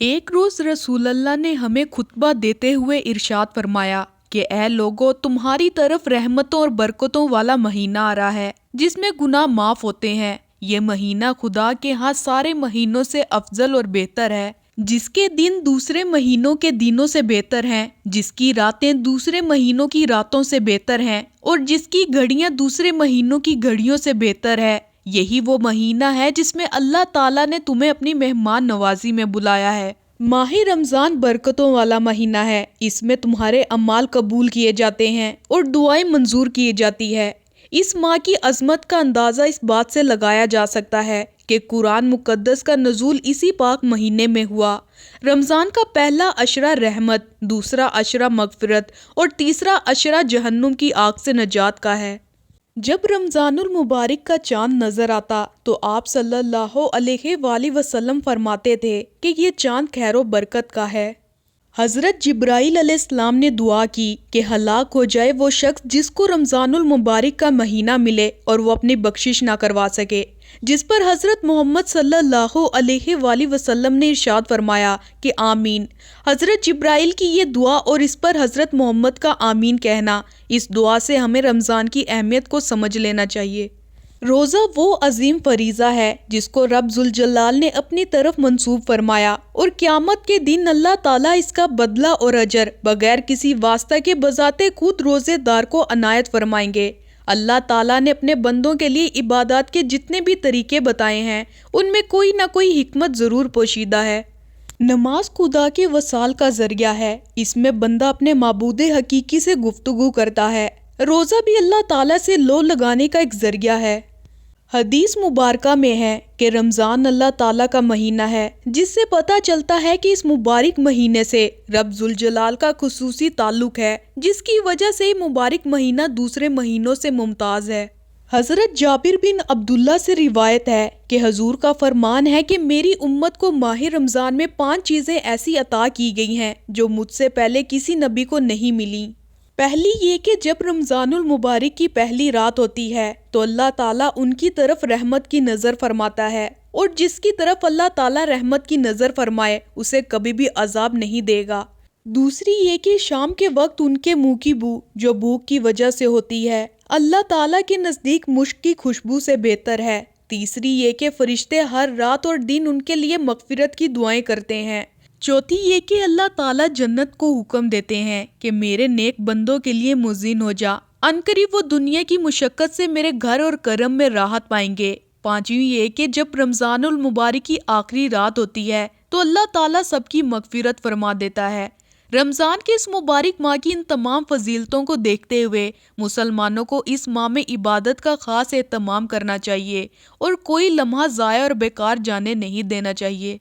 ایک روز رسول اللہ نے ہمیں خطبہ دیتے ہوئے ارشاد فرمایا کہ اے لوگو، تمہاری طرف رحمتوں اور برکتوں والا مہینہ آ رہا ہے جس میں گناہ معاف ہوتے ہیں۔ یہ مہینہ خدا کے ہاں سارے مہینوں سے افضل اور بہتر ہے، جس کے دن دوسرے مہینوں کے دنوں سے بہتر ہیں، جس کی راتیں دوسرے مہینوں کی راتوں سے بہتر ہیں، اور جس کی گھڑیاں دوسرے مہینوں کی گھڑیوں سے بہتر ہے۔ یہی وہ مہینہ ہے جس میں اللہ تعالیٰ نے تمہیں اپنی مہمان نوازی میں بلایا ہے۔ ماہ رمضان برکتوں والا مہینہ ہے، اس میں تمہارے اعمال قبول کیے جاتے ہیں اور دعائیں منظور کی جاتی ہے۔ اس ماہ کی عظمت کا اندازہ اس بات سے لگایا جا سکتا ہے کہ قرآن مقدس کا نزول اسی پاک مہینے میں ہوا۔ رمضان کا پہلا عشرہ رحمت، دوسرا عشرہ مغفرت اور تیسرا عشرہ جہنم کی آگ سے نجات کا ہے۔ جب رمضان المبارک کا چاند نظر آتا تو آپ صلی اللہ علیہ وآلہ وسلم فرماتے تھے کہ یہ چاند خیر و برکت کا ہے۔ حضرت جبرائیل علیہ السلام نے دعا کی کہ ہلاک ہو جائے وہ شخص جس کو رمضان المبارک کا مہینہ ملے اور وہ اپنی بخشش نہ کروا سکے، جس پر حضرت محمد صلی اللہ علیہ وآلہ وسلم نے ارشاد فرمایا کہ آمین۔ حضرت جبرائیل کی یہ دعا اور اس پر حضرت محمد کا آمین کہنا، اس دعا سے ہمیں رمضان کی اہمیت کو سمجھ لینا چاہیے۔ روزہ وہ عظیم فریضہ ہے جس کو رب ذوالجلال نے اپنی طرف منسوب فرمایا، اور قیامت کے دن اللہ تعالیٰ اس کا بدلہ اور اجر بغیر کسی واسطہ کے بذات خود روزے دار کو عنایت فرمائیں گے۔ اللہ تعالیٰ نے اپنے بندوں کے لیے عبادات کے جتنے بھی طریقے بتائے ہیں، ان میں کوئی نہ کوئی حکمت ضرور پوشیدہ ہے۔ نماز خدا کے وصال کا ذریعہ ہے، اس میں بندہ اپنے معبود حقیقی سے گفتگو کرتا ہے۔ روزہ بھی اللہ تعالیٰ سے لو لگانے کا ایک ذریعہ ہے۔ حدیث مبارکہ میں ہے کہ رمضان اللہ تعالیٰ کا مہینہ ہے، جس سے پتہ چلتا ہے کہ اس مبارک مہینے سے رب ذوالجلال کا خصوصی تعلق ہے، جس کی وجہ سے یہ مبارک مہینہ دوسرے مہینوں سے ممتاز ہے۔ حضرت جابر بن عبداللہ سے روایت ہے کہ حضور کا فرمان ہے کہ میری امت کو ماہ رمضان میں 5 چیزیں ایسی عطا کی گئی ہیں جو مجھ سے پہلے کسی نبی کو نہیں ملیں۔ پہلی یہ کہ جب رمضان المبارک کی پہلی رات ہوتی ہے تو اللہ تعالیٰ ان کی طرف رحمت کی نظر فرماتا ہے، اور جس کی طرف اللہ تعالیٰ رحمت کی نظر فرمائے اسے کبھی بھی عذاب نہیں دے گا۔ دوسری یہ کہ شام کے وقت ان کے منہ کی بو جو بھوک کی وجہ سے ہوتی ہے، اللہ تعالیٰ کے نزدیک مشک کی خوشبو سے بہتر ہے۔ تیسری یہ کہ فرشتے ہر رات اور دن ان کے لیے مغفرت کی دعائیں کرتے ہیں۔ چوتھی یہ کہ اللہ تعالیٰ جنت کو حکم دیتے ہیں کہ میرے نیک بندوں کے لیے مؤذن ہو جا، عنقریب وہ دنیا کی مشقت سے میرے گھر اور کرم میں راحت پائیں گے۔ پانچویں یہ کہ جب رمضان المبارک کی آخری رات ہوتی ہے تو اللہ تعالیٰ سب کی مغفرت فرما دیتا ہے۔ رمضان کے اس مبارک ماہ کی ان تمام فضیلتوں کو دیکھتے ہوئے مسلمانوں کو اس ماہ میں عبادت کا خاص اہتمام کرنا چاہیے اور کوئی لمحہ ضائع اور بیکار جانے نہیں دینا چاہیے۔